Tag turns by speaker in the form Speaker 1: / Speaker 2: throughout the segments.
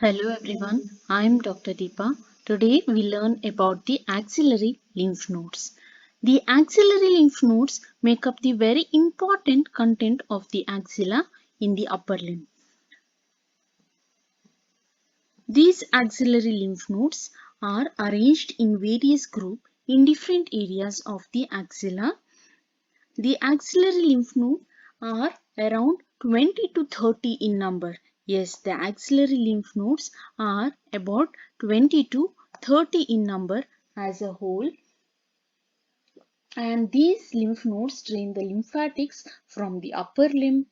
Speaker 1: Hello everyone, I am Dr. Deepa. Today we learn about the axillary lymph nodes. The axillary lymph nodes make up the very important content of the axilla in the upper limb. These axillary lymph nodes are arranged in various groups in different areas of the axilla. The axillary lymph nodes are around 20 to 30 in number. Yes, the axillary lymph nodes are about 20 to 30 in number as a whole. And these lymph nodes drain the lymphatics from the upper limb,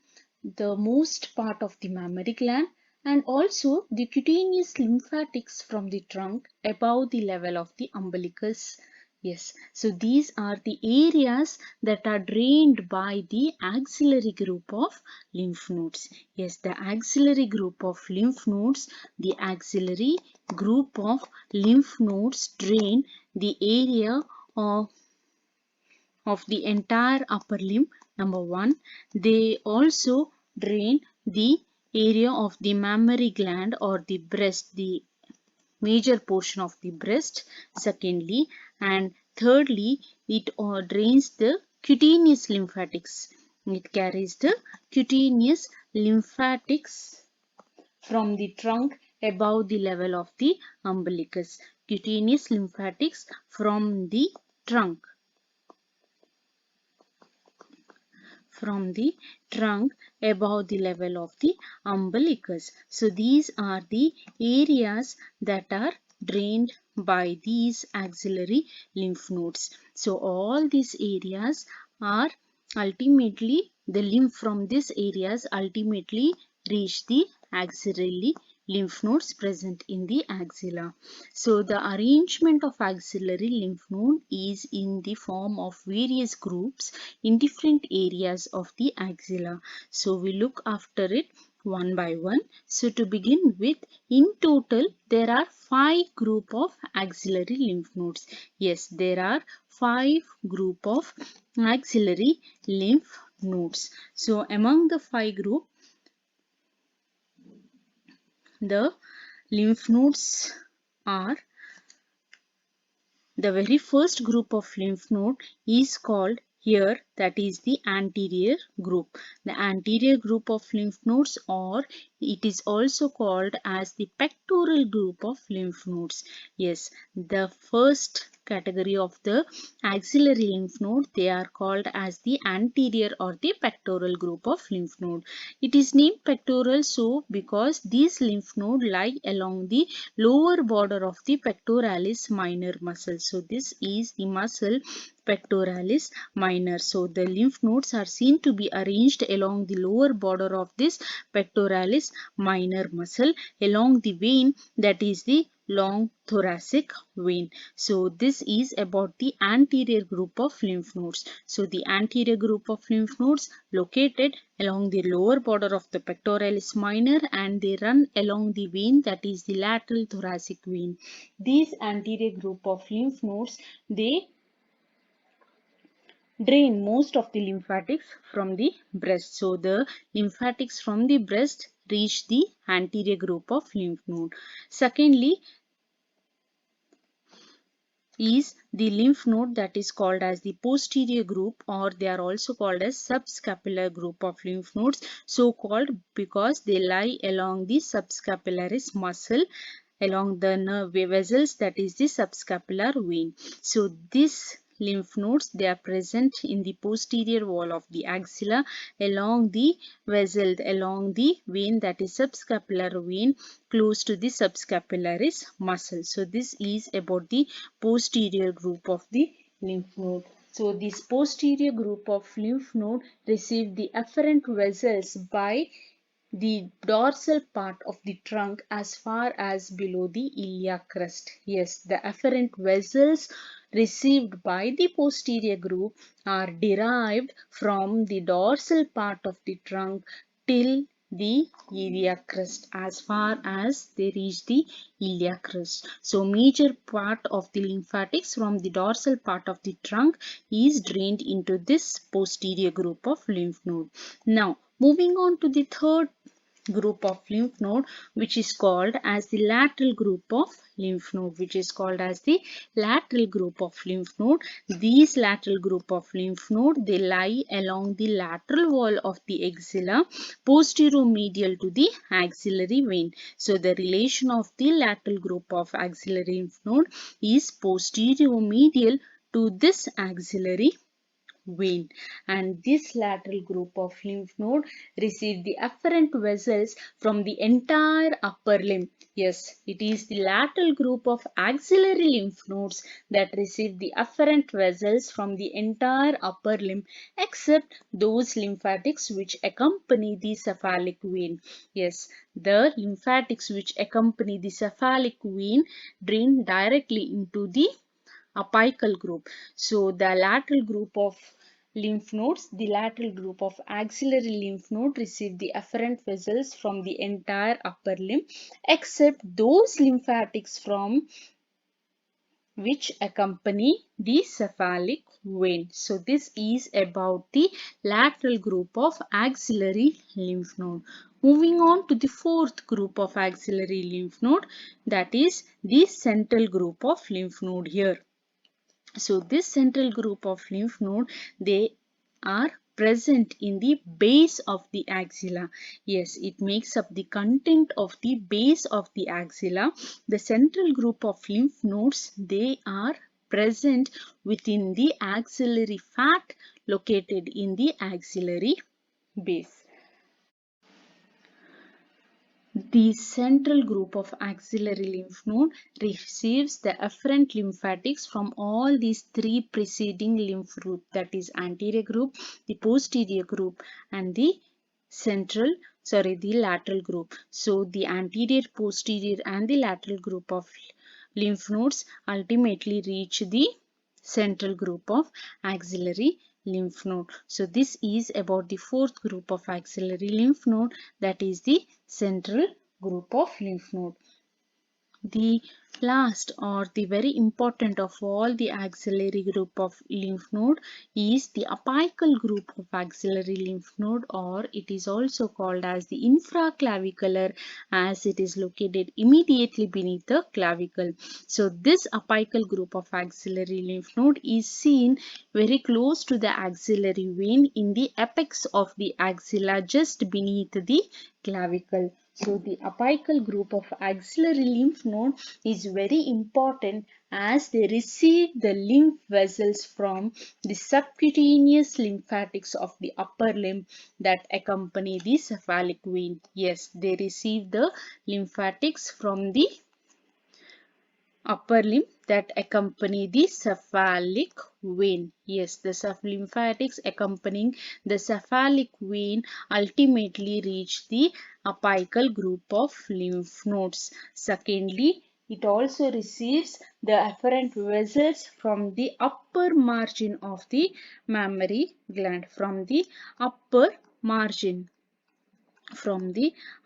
Speaker 1: the most part of the mammary gland, and also the cutaneous lymphatics from the trunk above the level of the umbilicus. Yes, so these are the areas that are drained by the axillary group of lymph nodes. Yes, the axillary group of lymph nodes, the axillary group of lymph nodes drain the area of the entire upper limb. Number one, they also drain the area of the mammary gland or the breast, the major portion of the breast. Secondly, and thirdly, it drains the cutaneous lymphatics. It carries the cutaneous lymphatics from the trunk above the level of the umbilicus. Cutaneous lymphatics from the trunk. Above the level of the umbilicus. So these are the areas that are drained by these axillary lymph nodes. So all these areas are ultimately, the lymph from these areas ultimately reach the axillary lymph nodes present in the axilla. So the arrangement of axillary lymph node is in the form of various groups in different areas of the axilla. So we look after it one by one. So to begin with, in total there are 5 group of axillary lymph nodes. Yes, there are 5 group of axillary lymph nodes. So among the 5 group, the lymph nodes are, the very first group of lymph node is called here, that is the anterior group. The anterior group of lymph nodes, or it is also called as the pectoral group of lymph nodes. Yes, the first category of the axillary lymph node, they are called as the anterior or the pectoral group of lymph node. It is named pectoral so because these lymph nodes lie along the lower border of the pectoralis minor muscle. So this is the muscle pectoralis minor. So the lymph nodes are seen to be arranged along the lower border of this pectoralis minor muscle along the vein, that is the long thoracic vein. So this is about the anterior group of lymph nodes. So the anterior group of lymph nodes located along the lower border of the pectoralis minor, and they run along the vein, that is the lateral thoracic vein. These anterior group of lymph nodes, they drain most of the lymphatics from the breast. So the lymphatics from the breast reach the anterior group of lymph node. Secondly is the lymph node that is called as the posterior group, or they are also called as subscapular group of lymph nodes, so called because they lie along the subscapularis muscle, along the nerve vessels, that is the subscapular vein. So this lymph nodes, they are present in the posterior wall of the axilla along the vessel, along the vein, that is subscapular vein, close to the subscapularis muscle. So this is about the posterior group of the lymph node. So this posterior group of lymph node receive the afferent vessels by the dorsal part of the trunk as far as below the iliac crest. Yes, the afferent vessels received by the posterior group are derived from the dorsal part of the trunk till the iliac crest, as far as they reach the iliac crest. So major part of the lymphatics from the dorsal part of the trunk is drained into this posterior group of lymph node. Now moving on to the third group of lymph node which is called as the lateral group of lymph node, These lateral group of lymph node, they lie along the lateral wall of the axilla, posterior-medial to the axillary vein. So the relation of the lateral group of axillary lymph node is posterior-medial to this axillary vein, and this lateral group of lymph node receive the afferent vessels from the entire upper limb. Yes, it is the lateral group of axillary lymph nodes that receive the afferent vessels from the entire upper limb except those lymphatics which accompany the cephalic vein. Yes, the lymphatics which accompany the cephalic vein drain directly into the apical group. So the lateral group of the lateral group of axillary lymph node receive the afferent vessels from the entire upper limb except those lymphatics from which accompany the cephalic vein. So this is about the lateral group of axillary lymph node. Moving on to the fourth group of axillary lymph node, that is the central group of lymph node here. So this central group of lymph node, they are present in the base of the axilla. Yes, it makes up the content of the base of the axilla. The central group of lymph nodes, they are present within the axillary fat located in the axillary base. The central group of axillary lymph node receives the afferent lymphatics from all these three preceding lymph groups, that is anterior group, the posterior group and the lateral group. So the anterior, posterior and the lateral group of lymph nodes ultimately reach the central group of axillary lymph node. So this is about the fourth group of axillary lymph node, that is the central group of lymph node. The last or the very important of all the axillary group of lymph node is the apical group of axillary lymph node, or it is also called as the infraclavicular, as it is located immediately beneath the clavicle. So this apical group of axillary lymph node is seen very close to the axillary vein in the apex of the axilla just beneath the clavicle. So the apical group of axillary lymph node is very important as they receive the lymph vessels from the subcutaneous lymphatics of the upper limb that accompany the cephalic vein. Yes, they receive the lymphatics from the upper limb that accompany the cephalic vein. Yes, the lymphatics accompanying the cephalic vein ultimately reach the apical group of lymph nodes. Secondly, it also receives the afferent vessels from the upper margin of the mammary gland, from the upper margin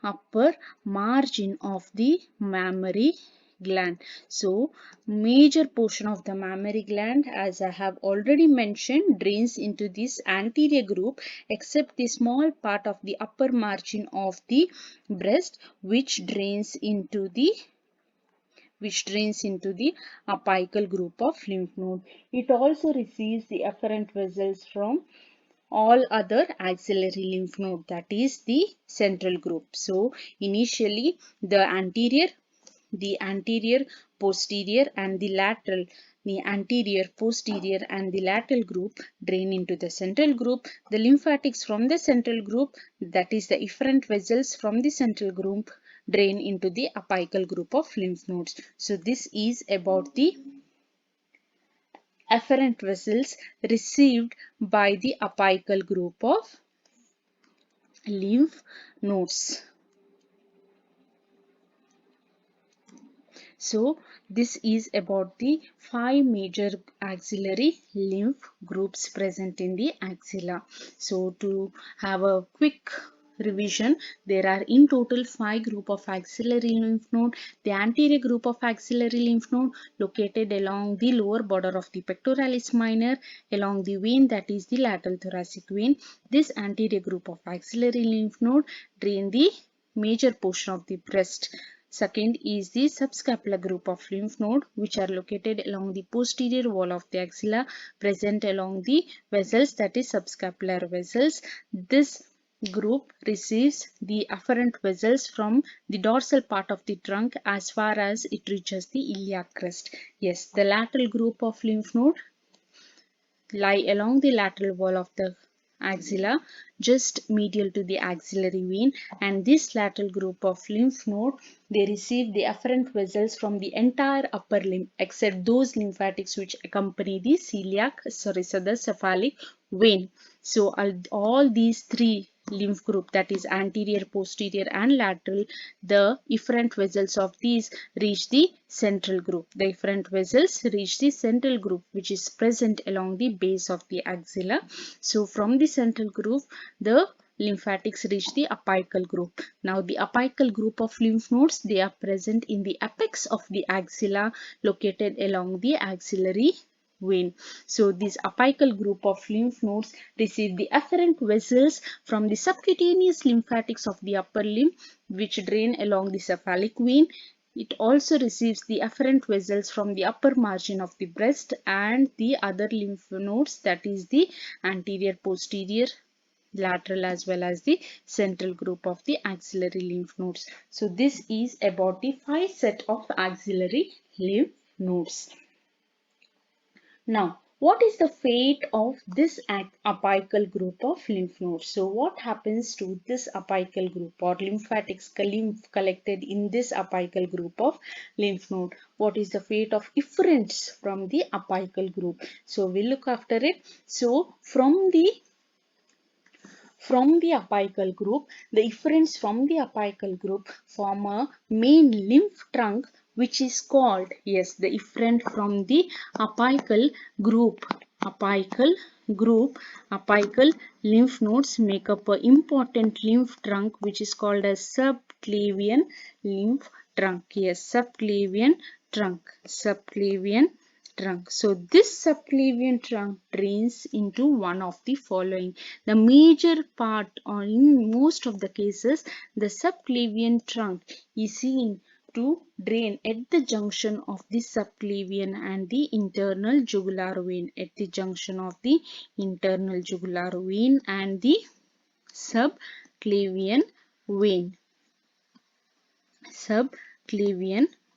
Speaker 1: of the mammary gland. So major portion of the mammary gland, as I have already mentioned, drains into this anterior group except the small part of the upper margin of the breast which drains into the apical group of lymph node. It also receives the afferent vessels from all other axillary lymph node, that is the central group. So initially the anterior, posterior and the lateral, the anterior, posterior and the lateral group drain into the central group. The lymphatics from the central group, that is the efferent vessels from the central group, drain into the apical group of lymph nodes. So this is about the afferent vessels received by the apical group of lymph nodes. So this is about the 5 major axillary lymph groups present in the axilla. So to have a quick revision, there are in total 5 group of axillary lymph node. The anterior group of axillary lymph node located along the lower border of the pectoralis minor along the vein, that is the lateral thoracic vein. This anterior group of axillary lymph node drain the major portion of the breast. Second is the subscapular group of lymph node, which are located along the posterior wall of the axilla, present along the vessels, that is subscapular vessels. This group receives the afferent vessels from the dorsal part of the trunk as far as it reaches the iliac crest. Yes, the lateral group of lymph node lie along the lateral wall of the axilla, just medial to the axillary vein, and this lateral group of lymph node, they receive the afferent vessels from the entire upper limb except those lymphatics which accompany the the cephalic vein. So all these three lymph group, that is anterior, posterior and lateral, the efferent vessels of these reach the central group. The efferent vessels reach the central group, which is present along the base of the axilla. So from the central group, the lymphatics reach the apical group. Now the apical group of lymph nodes, they are present in the apex of the axilla, located along the axillary vein. So this apical group of lymph nodes receive the afferent vessels from the subcutaneous lymphatics of the upper limb, which drain along the cephalic vein. It also receives the afferent vessels from the upper margin of the breast and the other lymph nodes, that is the anterior, posterior, lateral as well as the central group of the axillary lymph nodes. So this is about the 5 set of axillary lymph nodes. Now, what is the fate of this apical group of lymph nodes? So, what happens to this apical group or lymphatics lymph collected in this apical group of lymph node? What is the fate of efferents from the apical group? So, we'll look after it. So, from the apical group, the efferents from the apical group form a main lymph trunk, which is called, yes, the efferent from the apical group. Apical lymph nodes make up an important lymph trunk, which is called as subclavian lymph trunk. Yes, subclavian trunk. So this subclavian trunk drains into one of the following. The major part, or in most of the cases, the subclavian trunk is seen to drain at the junction of the subclavian and the internal jugular vein. At the junction of the internal jugular vein and the subclavian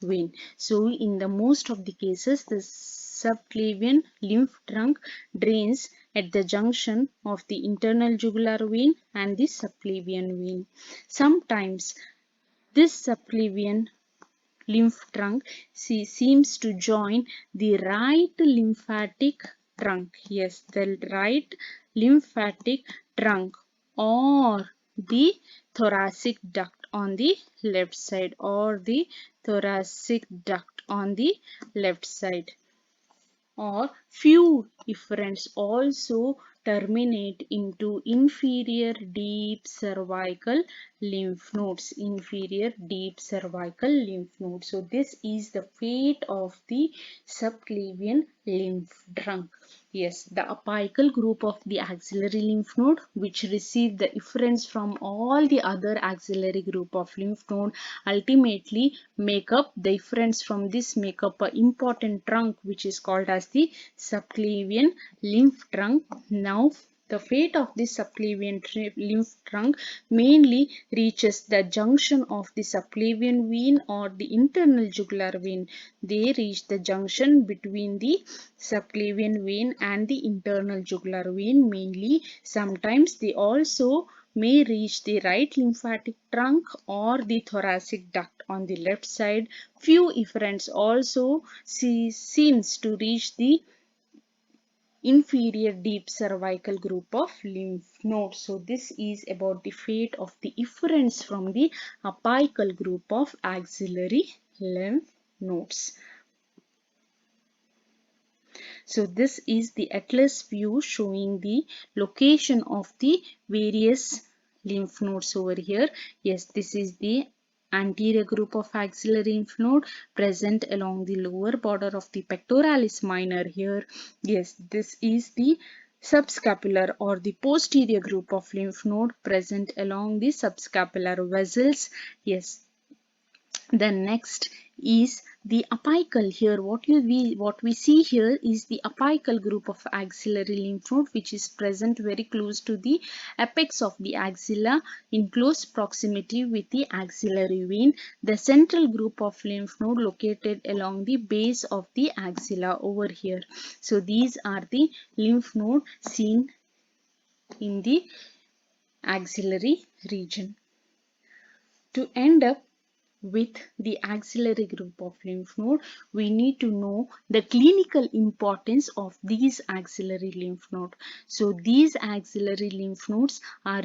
Speaker 1: vein. So in the most of the cases, the subclavian lymph trunk drains at the junction of the internal jugular vein and the subclavian vein. Sometimes this subclavian lymph trunk seems to join the right lymphatic trunk. Yes, the right lymphatic trunk or the thoracic duct on the left side, or the thoracic duct on the left side. Or few efferents also terminate into inferior deep cervical lymph nodes. So this is the fate of the subclavian lymph trunk. Yes, the apical group of the axillary lymph node, which receive the efferents from all the other axillary group of lymph node, ultimately make up the efferents from this make up an important trunk, which is called as the subclavian lymph trunk. Now, the fate of this subclavian lymph trunk mainly reaches the junction of the subclavian vein or the internal jugular vein. They reach the junction between the subclavian vein and the internal jugular vein mainly. Sometimes they also may reach the right lymphatic trunk or the thoracic duct on the left side. Few efferents also seems to reach the inferior deep cervical group of lymph nodes. So this is about the fate of the efferents from the apical group of axillary lymph nodes. So this is the atlas view showing the location of the various lymph nodes over here. Yes, this is the anterior group of axillary lymph node present along the lower border of the pectoralis minor here. Yes, this is the subscapular or the posterior group of lymph node present along the subscapular vessels. Yes. Then next is the apical. Here what we see here is the apical group of axillary lymph node, which is present very close to the apex of the axilla in close proximity with the axillary vein. The central group of lymph node located along the base of the axilla over here. So these are the lymph node seen in the axillary region. To end up with the axillary group of lymph node, we need to know the clinical importance of these axillary lymph node. So these axillary lymph nodes are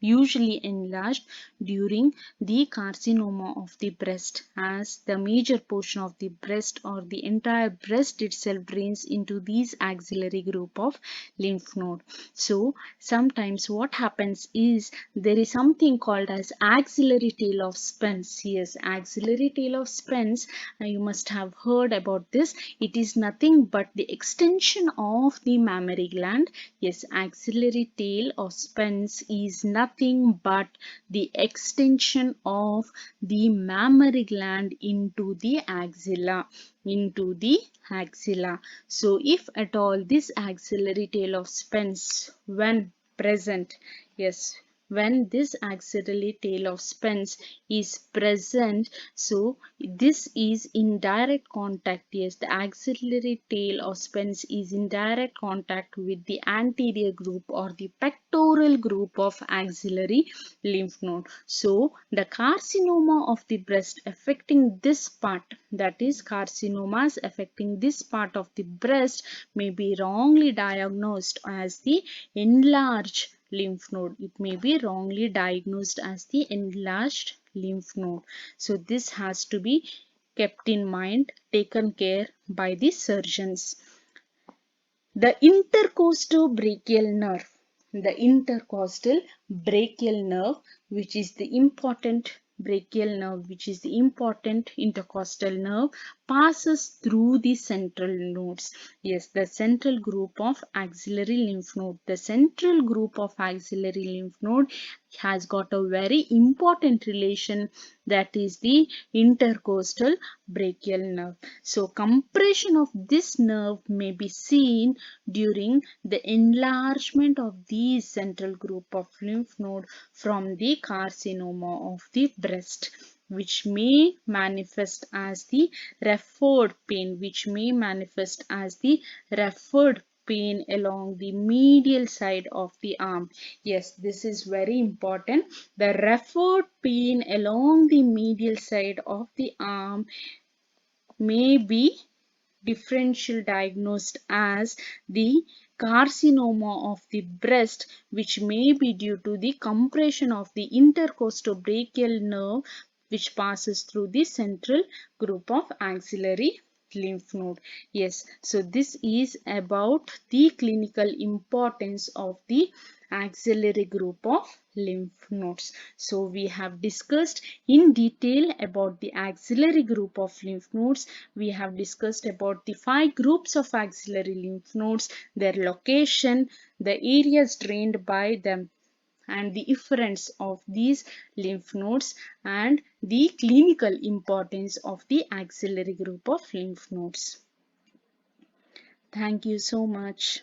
Speaker 1: usually enlarged during the carcinoma of the breast, as the major portion of the breast or the entire breast itself drains into these axillary group of lymph node. So sometimes what happens is there is something called as axillary tail of Spence. Yes, axillary tail of Spence, you must have heard about this. It is nothing but the extension of the mammary gland. Yes, axillary tail of Spence is nothing but the extension of the mammary gland into the axilla. So if at all this axillary tail of Spence when present, yes, when this axillary tail of Spence is present, so this is in direct contact. Yes, the axillary tail of Spence is in direct contact with the anterior group or the pectoral group of axillary lymph node. So the carcinoma of the breast affecting this part, that is carcinomas affecting this part of the breast, may be wrongly diagnosed as the enlarged lymph node. It may be wrongly diagnosed as the enlarged lymph node. So this has to be kept in mind, taken care by the surgeons. The intercostal brachial nerve. The intercostal brachial nerve, which is the important brachial nerve, which is the important intercostal nerve, passes through the central nodes. Yes, the central group of axillary lymph node. The central group of axillary lymph node has got a very important relation, that is the intercostal brachial nerve. So compression of this nerve may be seen during the enlargement of the central group of lymph node from the carcinoma of the breast, which may manifest as the referred pain, pain along the medial side of the arm. Yes, this is very important. The referred pain along the medial side of the arm may be differential diagnosed as the carcinoma of the breast, which may be due to the compression of the intercostobrachial nerve, which passes through the central group of axillary lymph node. Yes, so this is about the clinical importance of the axillary group of lymph nodes. So we have discussed in detail about the axillary group of lymph nodes. We have discussed about the 5 groups of axillary lymph nodes, their location, the areas drained by them, and the efferents of these lymph nodes, and the clinical importance of the axillary group of lymph nodes. Thank you so much.